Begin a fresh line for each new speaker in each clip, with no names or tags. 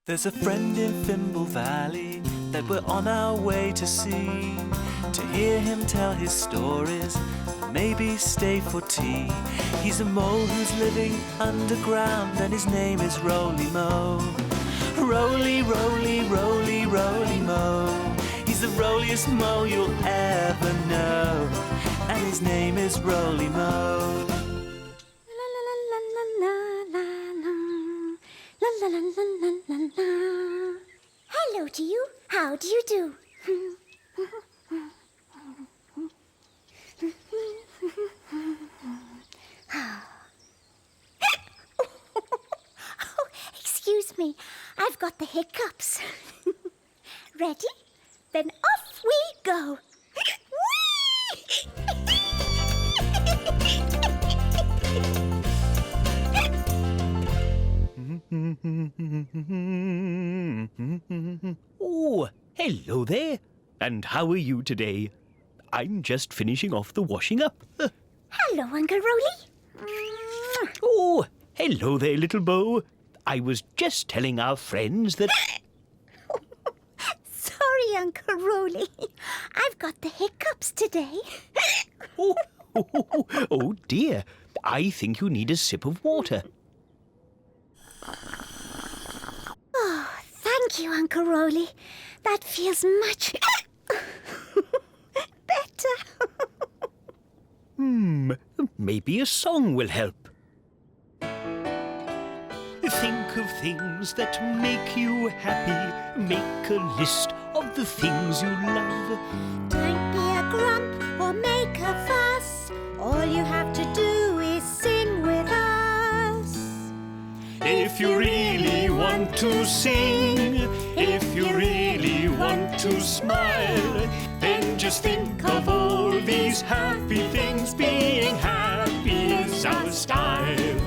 There's a friend in Fimble Valley that we're on our way to see, to hear him tell his stories, maybe stay for tea. He's a mole who's living underground and his name is Roly Mo. Roly, roly, roly, roly mo. He's the roliest mo you'll ever know, and his name is Roly Mo.
Hello to you. How do you do? Oh, excuse me. I've got the hiccups. Ready? Then off we go.
Oh, hello there. And how are you today? I'm just finishing off the washing up.
Hello, Uncle Roley.
Oh, hello there, little Bo. I was just telling our friends that...
Sorry, Uncle Roley. I've got the hiccups today.
Oh, dear. I think you need a sip of water.
Oh, thank you, Uncle Roley. That feels much better.
Maybe a song will help. Think of things that make you happy. Make a list of the things you love.
Don't be a grump or make a fuss. All you have to do is sing with us.
If you really want to sing, if you really want to smile, then just think of all these happy things. Being happy is our style.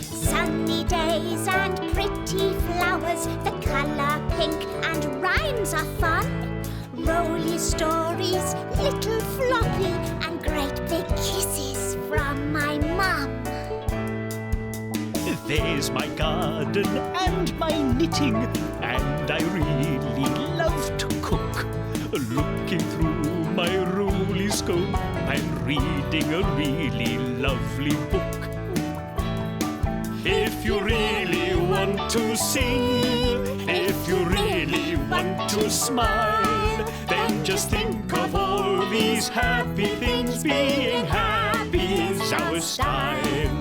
Sunny days and pretty flowers, the colour pink and rhymes are fun. Rolly stories, little floppy, and great big kisses from my mum.
There's my garden and my knitting, and I really love to cook. Looking through my Rolly scope, I'm reading a really lovely book. If you really want to sing, if you really want to smile, then just think of all these happy things. Being happy is our style.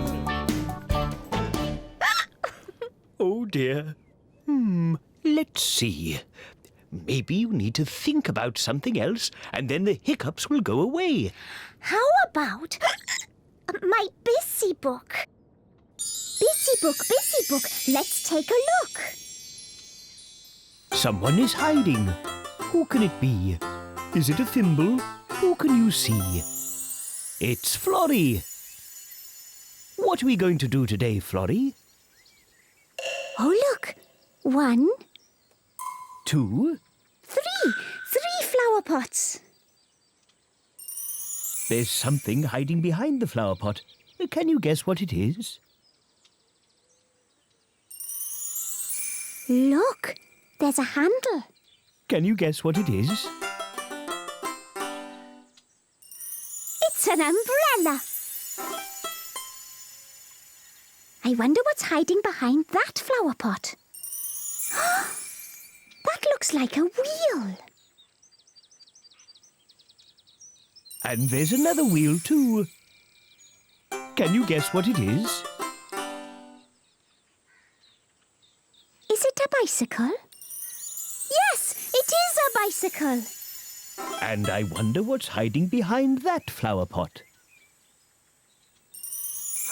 Oh dear. Let's see. Maybe you need to think about something else and then the hiccups will go away.
How about my Bissy book? Bissy book, let's take a look.
Someone is hiding. Who can it be? Is it a thimble? Who can you see? It's Florrie. What are we going to do today, Florrie?
Oh, look. 1,
2.
3 flower pots.
There's something hiding behind the flower pot. Can you guess what it is?
Look, there's a handle.
Can you guess what it is?
It's an umbrella. I wonder what's hiding behind that flower pot. That looks like a wheel.
And there's another wheel too. Can you guess what it is?
Is it a bicycle? Yes, it is a bicycle.
And I wonder what's hiding behind that flower pot.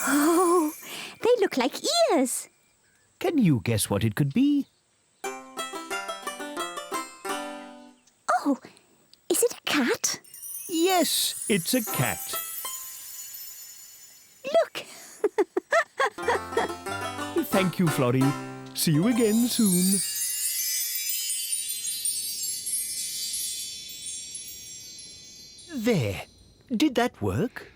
Oh, they look like ears.
Can you guess what it could be?
Oh, is it a cat?
Yes, it's a cat.
Look.
Thank you, Florrie. See you again soon. There. Did that work?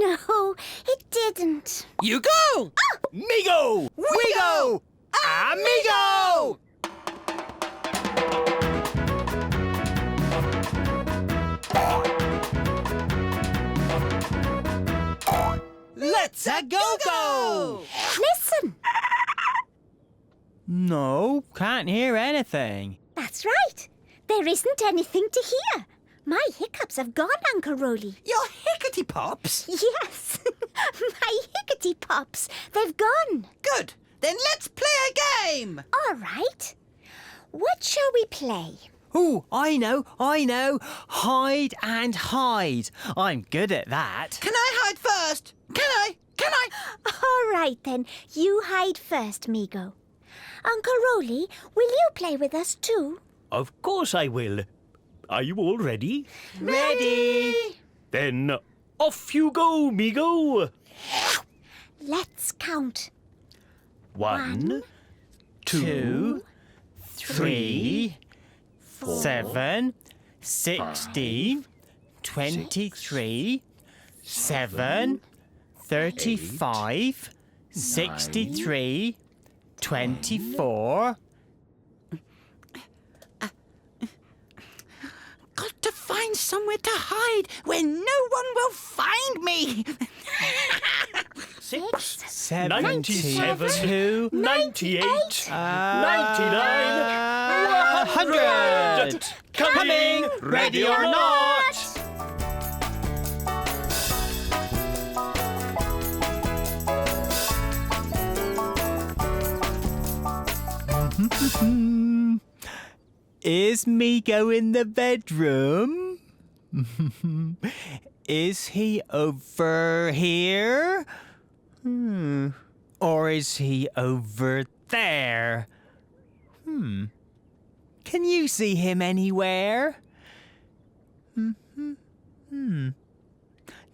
No, it didn't.
Yugo! Migo! Wigo! Amigo! Let's go-go!
Listen.
No, can't hear anything.
That's right. There isn't anything to hear. My hiccups have gone, Uncle Roley.
Your hickety pops?
Yes, my hickety pops. They've gone.
Good. Then let's play a game.
All right. What shall we play?
Oh, I know. Hide and hide. I'm good at that.
Can I hide first? Can I?
All right, then. You hide first, Migo. Uncle Roley, will you play with us too?
Of course I will. Are you all ready?
Ready?
Then off you go, Migo.
Let's count.
1,
2, 3, 7, 16, 23, 7, 35, 63, 24.
Got to find somewhere to hide where no one will find me.
6,
72,
98, 99,
100.
Coming, ready or not.
Is Migo in the bedroom? Is he over here? Or is he over there? Can you see him anywhere?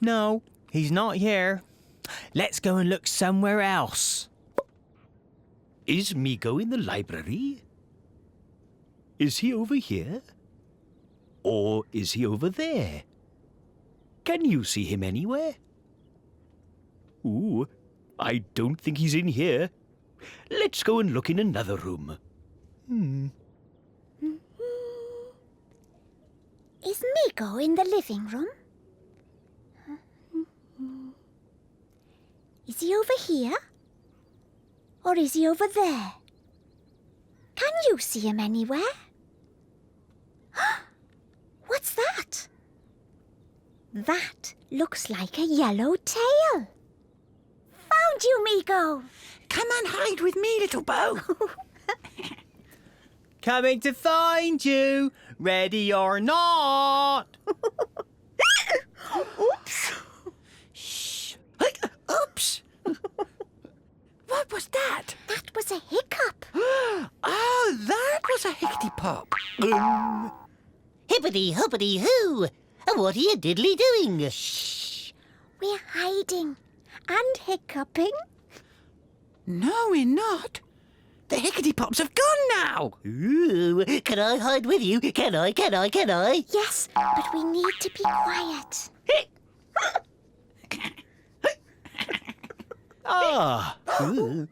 No, he's not here. Let's go and look somewhere else.
Is Migo in the library? Is he over here? Or is he over there? Can you see him anywhere? Ooh, I don't think he's in here. Let's go and look in another room.
Is Migo in the living room? Is he over here? Or is he over there? Can you see him anywhere? What's that? That looks like a yellow tail. Found you, Migo.
Come and hide with me, little Bo.
Coming to find you, ready or not.
Oops.
Shh. Oops. What was that?
That was a hiccup.
Oh, that was a hickety pop.
Hippity hoppity hoo! What are you diddly doing?
Shh. We're hiding and hiccuping.
No, we're not. The hickety pops have gone now.
Ooh, can I hide with you? Can I?
Yes, but we need to be quiet.
Ah!
Ooh.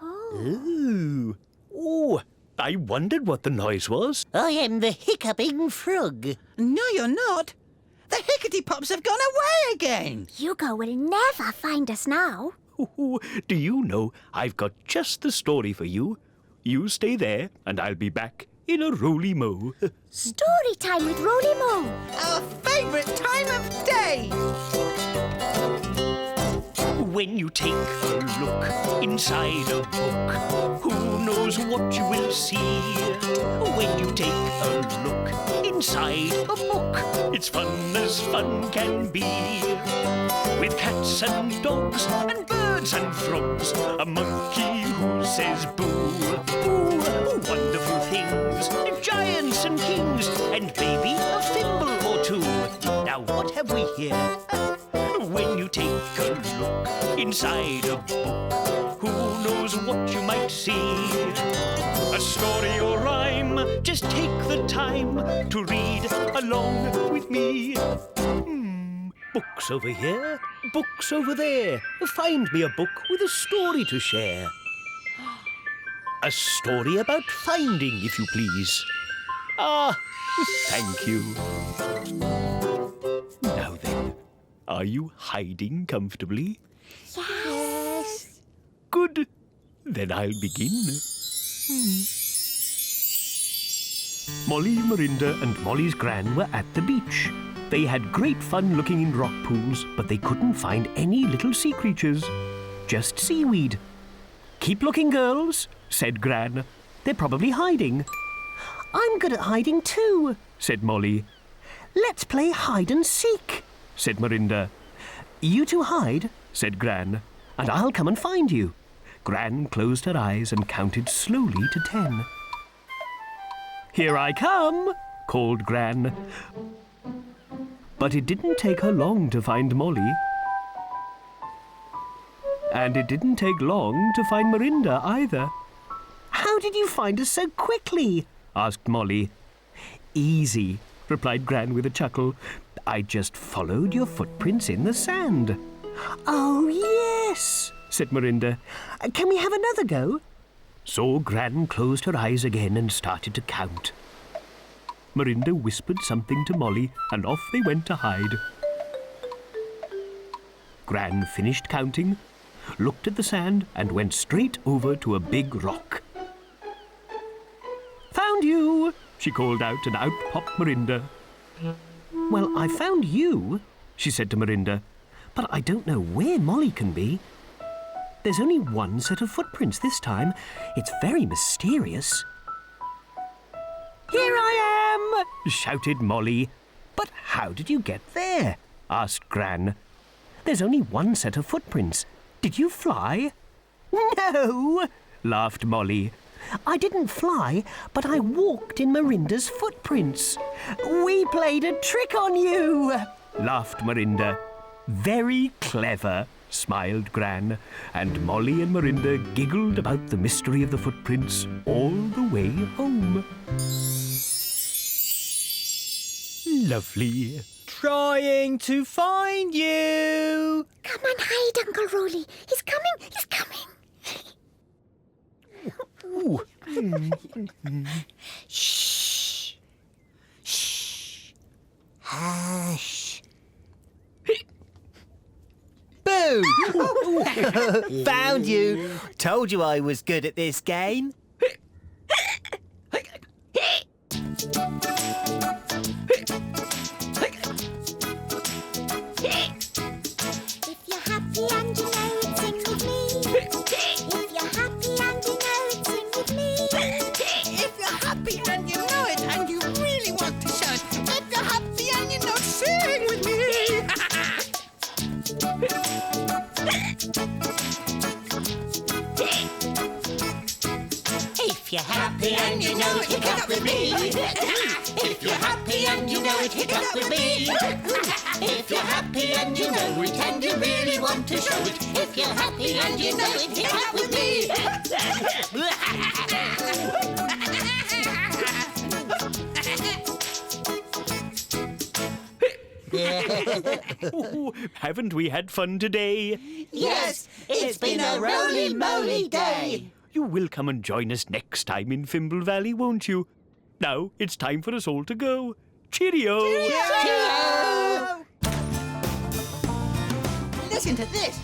Ooh. Oh, I wondered what the noise was.
I am the hiccuping frog.
No, you're not. The hickety pops have gone away again.
Yugo will never find us now.
Ooh, do you know, I've got just the story for you. You stay there, and I'll be back in a Roly Mo.
Story time with Roly Mo.
Our favourite time of day.
When you take a look inside a book, who knows what you will see? When you take a look inside a book, it's fun as fun can be. With cats and dogs and birds and frogs, a monkey who says boo. Boo, wonderful things, and giants and kings, and maybe a Fimble or two. Now what have we here? When you take a look inside a book, who knows what you might see? A story or rhyme, just take the time to read along with me. Books over here, books over there. Find me a book with a story to share. A story about finding, if you please. Ah, thank you. Now then, are you hiding comfortably?
Yes.
Good. Then I'll begin. Molly, Mirinda and Molly's Gran were at the beach. They had great fun looking in rock pools, but they couldn't find any little sea creatures. Just seaweed. Keep looking, girls, said Gran. They're probably hiding.
I'm good at hiding too,
said Molly.
Let's play hide and seek,
said Mirinda. You two hide, said Gran, and I'll come and find you. Gran closed her eyes and counted slowly to 10. Here I come, called Gran. But it didn't take her long to find Molly. And it didn't take long to find Mirinda either. How did you find us so quickly? Asked Molly. Easy, replied Gran with a chuckle. I just followed your footprints in the sand. Oh, yes, said Mirinda. Can we have another go? So Gran closed her eyes again and started to count. Mirinda whispered something to Molly, and off they went to hide. Gran finished counting, looked at the sand, and went straight over to a big rock. Found you, she called out, and out popped Mirinda. Well, I found you, she said to Mirinda, but I don't know where Molly can be. There's only one set of footprints this time. It's very mysterious. Here I am, shouted Molly. But how did you get there? Asked Gran. There's only one set of footprints. Did you fly? No, laughed Molly. I didn't fly, but I walked in Mirinda's footprints. We played a trick on you, laughed Mirinda. Very clever, smiled Gran, and Molly and Mirinda giggled about the mystery of the footprints all the way home. Lovely.
Trying to find you.
Come and hide, Uncle Roley. He's coming. He's coming.
Shh. Shh. Hush.
Boo! Found you. Told you I was good at this game.
If you're happy and you know it, sing with me. If you're happy and you know it, sing with me.
If you're happy and you know it and you really want to show it, if you're happy and you know it, sing with me.
If you're happy and you know it, hiccup with me. If you're happy and you know it, hiccup with me. If you're happy and you know it and you really want to show it, if you're happy and you know it, hiccup with me.
Oh, haven't we had fun today?
Yes, it's been a roly-moly day.
You will come and join us next time in Fimble Valley, won't you? Now it's time for us all to go. Cheerio!
Cheerio!
Listen to this.